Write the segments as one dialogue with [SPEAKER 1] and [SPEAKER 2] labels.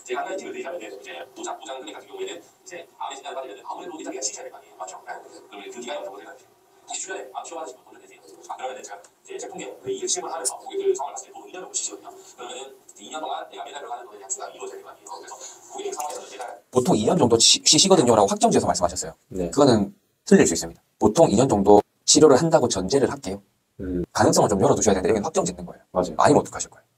[SPEAKER 1] 제가 한 가지 팁을 드리자면 이제 노장 금액 같은 경우에는 이제 암에 진단을 받으면 아무래도 의사비가 지켜야 될 거 아니에요. 맞죠? 그러면 그 기간이 어떤 거세요? 혹시 주변에 암 치료받으신 분 되세요? 그러면 제가 이제 제품에 이익을 실험을 하면서 고객들 상황을 봤을 때 보통 2년 정도 쉬시거든요. 그러면은 2년 동안 내가 매달 들어가는 돈에 약수가 이루어져야 될 거 아니에요. 그래서 고객 상황에서는 매달
[SPEAKER 2] 보통 2년 정도 쉬시거든요라고 확정지어서 말씀하셨어요.
[SPEAKER 3] 네.
[SPEAKER 2] 그거는 틀릴 수 있습니다. 보통 2년 정도 치료를 한다고 전제를 할게요. 가능성을 좀 열어두셔야 되는데 여기는 확정 짓는 거예요.
[SPEAKER 3] 맞아요.
[SPEAKER 2] 아니면 어떡하실 거예요?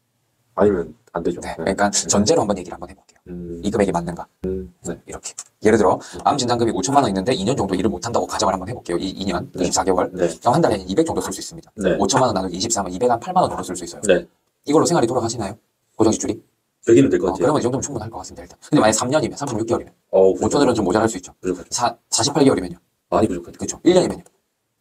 [SPEAKER 3] 아니면 안 되죠.
[SPEAKER 2] 네. 그러니까 전제로 한번 얘기를 한번 해볼게요. 이 금액이 맞는가?
[SPEAKER 3] 네.
[SPEAKER 2] 이렇게. 예를 들어 암 진단금이 5천만 원 있는데 2년 정도 일을 못한다고 가정을 한번 해볼게요. 2년,
[SPEAKER 3] 네.
[SPEAKER 2] 24개월.
[SPEAKER 3] 네.
[SPEAKER 2] 그럼 한 달에 200 정도 쓸 수 있습니다.
[SPEAKER 3] 네.
[SPEAKER 2] 5천만 원 나누기 24면 208만 원 정도 쓸 수 있어요.
[SPEAKER 3] 네.
[SPEAKER 2] 이걸로 생활이 돌아가시나요? 고정지출이?
[SPEAKER 3] 여기는 될 것 같아요.
[SPEAKER 2] 그러면 이 정도면 충분할 것 같습니다. 일단. 근데 만약에 3년이면 36개월이면 5천원은 좀 모자랄 수 있죠.
[SPEAKER 3] 부족하죠.
[SPEAKER 2] 48개월이면요.
[SPEAKER 3] 많이 부족하죠.
[SPEAKER 2] 그렇죠. 1년이면요.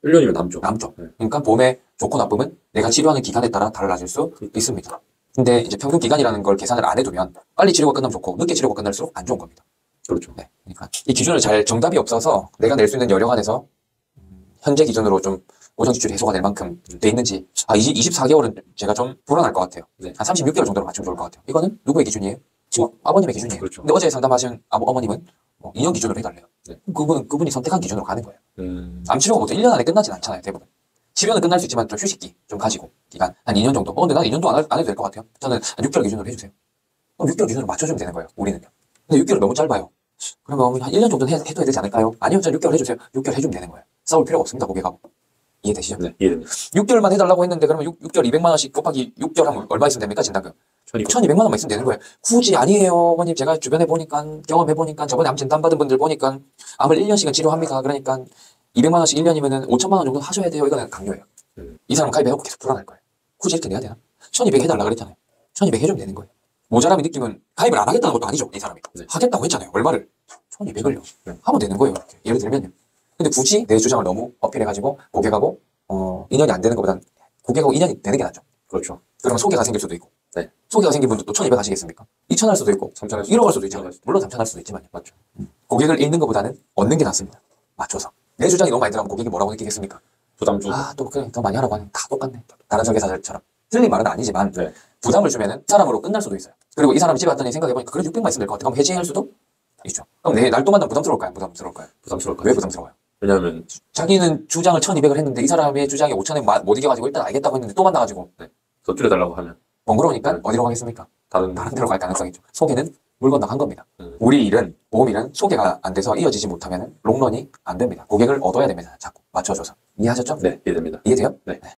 [SPEAKER 3] 1년이면 남죠.
[SPEAKER 2] 남죠.
[SPEAKER 3] 네.
[SPEAKER 2] 그러니까 보험의 좋고 나쁨은 내가 치료하는 기간에 따라 달라질 수 있습니다. 근데 이제 평균 기간이라는 걸 계산을 안 해두면 빨리 치료가 끝나면 좋고 늦게 치료가 끝날수록 안 좋은 겁니다.
[SPEAKER 3] 그렇죠.
[SPEAKER 2] 네. 그러니까 이 기준을 잘 정답이 없어서 내가 낼 수 있는 여력 안에서 현재 기준으로 좀 고정지출이 해소가 될 만큼 돼 있는지 24개월은 제가 좀 불안할 것 같아요.
[SPEAKER 3] 네.
[SPEAKER 2] 한 36개월 정도로 맞추면 좋을 것 같아요. 이거는 누구의 기준이에요? 지금 아버님의 기준이에요.
[SPEAKER 3] 그렇죠.
[SPEAKER 2] 근데 어제 상담하신 어머님은 2년 기준으로 해달래요.
[SPEAKER 3] 네.
[SPEAKER 2] 그분이 선택한 기준으로 가는 거예요. 암 치료가 보통 1년 안에 끝나진 않잖아요. 대부분. 치료는 끝날 수 있지만 좀 휴식기 좀 가지고 기간 한 2년 정도. 근데 나는 2년도 안 해도 될 것 같아요. 저는 한 6개월 기준으로 해주세요. 그럼 6개월 기준으로 맞춰주면 되는 거예요. 우리는요. 근데 6개월 너무 짧아요. 그러면 한 1년 정도는 해도 되지 않을까요? 아니요, 저는 6개월 해주세요. 6개월 해주면 되는 거예요. 싸울 필요가 없습니다, 고객하고. 이해되시죠?
[SPEAKER 3] 네, 이해됩니다. 6개월만
[SPEAKER 2] 6개월만 해달라고 했는데 그러면 6개월 200만 원씩 곱하기 6개월 하면 얼마 있으면 됩니까? 진단금. 1200만 원만 있으면 되는 거예요. 굳이 아니에요, 어머님. 제가 주변에 보니까, 경험해보니까, 저번에 암 진단받은 분들 보니까, 암을 1년씩은 치료합니다. 그러니까 200만 원씩 1년이면은 5천만 원 정도 하셔야 돼요. 이거는 강요예요. 이 사람은 가입해놓고 계속 불안할 거예요. 굳이 이렇게 내야 되나? 1200 해달라 그랬잖아요. 1200 해주면 되는 거예요. 모자람이 느끼면 가입을 안 하겠다는 것도 아니죠, 이 사람이.
[SPEAKER 3] 네.
[SPEAKER 2] 하겠다고 했잖아요. 얼마를? 1200을요. 하면 되는 거예요. 이렇게. 예를 들면요. 근데 굳이 내 주장을 너무 어필해가지고 고객하고 2년이 안 되는 것보단 고객하고 2년이 되는 게 낫죠.
[SPEAKER 3] 그렇죠.
[SPEAKER 2] 그러면 소개가 생길 수도 있고.
[SPEAKER 3] 네.
[SPEAKER 2] 소개가 생긴 분도 또 1200 하시겠습니까? 2000 할 수도 있고
[SPEAKER 3] 3000 할 수도
[SPEAKER 2] 1억 할 수도 있잖아요. 물론 3000 할 수도 있지만요.
[SPEAKER 3] 맞죠.
[SPEAKER 2] 고객을 잃는 것보다는 얻는 게 낫습니다. 맞춰서. 내 주장이 너무 많이 들어가면 고객이 뭐라고 느끼겠습니까?
[SPEAKER 3] 부담 주고.
[SPEAKER 2] 또 그래 더 많이 하라고 하는 다 똑같네. 다른 설계사들처럼. 틀린 말은 아니지만
[SPEAKER 3] 네.
[SPEAKER 2] 부담을 주면은 사람으로 끝날 수도 있어요. 그리고 이 사람이 집에 왔더니 생각해보니까 그래도 600만 있으면 될 것 같아. 그럼 해지할 수도 있죠. 그럼 내 날 또 만나면 부담스러울까요? 부담스러울까요?
[SPEAKER 3] 부담스러울 것
[SPEAKER 2] 왜
[SPEAKER 3] 같아요.
[SPEAKER 2] 부담스러워요?
[SPEAKER 3] 왜냐하면
[SPEAKER 2] 자기는 주장을 1200을 했는데 이 사람의 주장이 5000에 못 이겨가지고 일단 알겠다고 했는데 또 만나가지고
[SPEAKER 3] 더 줄여달라고 하면
[SPEAKER 2] 번거로우니까 어디로 가겠습니까?
[SPEAKER 3] 다른
[SPEAKER 2] 다른 데로 갈 가능성이 있죠. 소개는 물 건너간 겁니다. 우리 일은, 보험 일은 소개가 안 돼서 이어지지 못하면 롱런이 안 됩니다. 고객을 얻어야 됩니다. 자꾸 맞춰줘서. 이해하셨죠?
[SPEAKER 3] 네, 이해됩니다.
[SPEAKER 2] 이해돼요?
[SPEAKER 3] 네.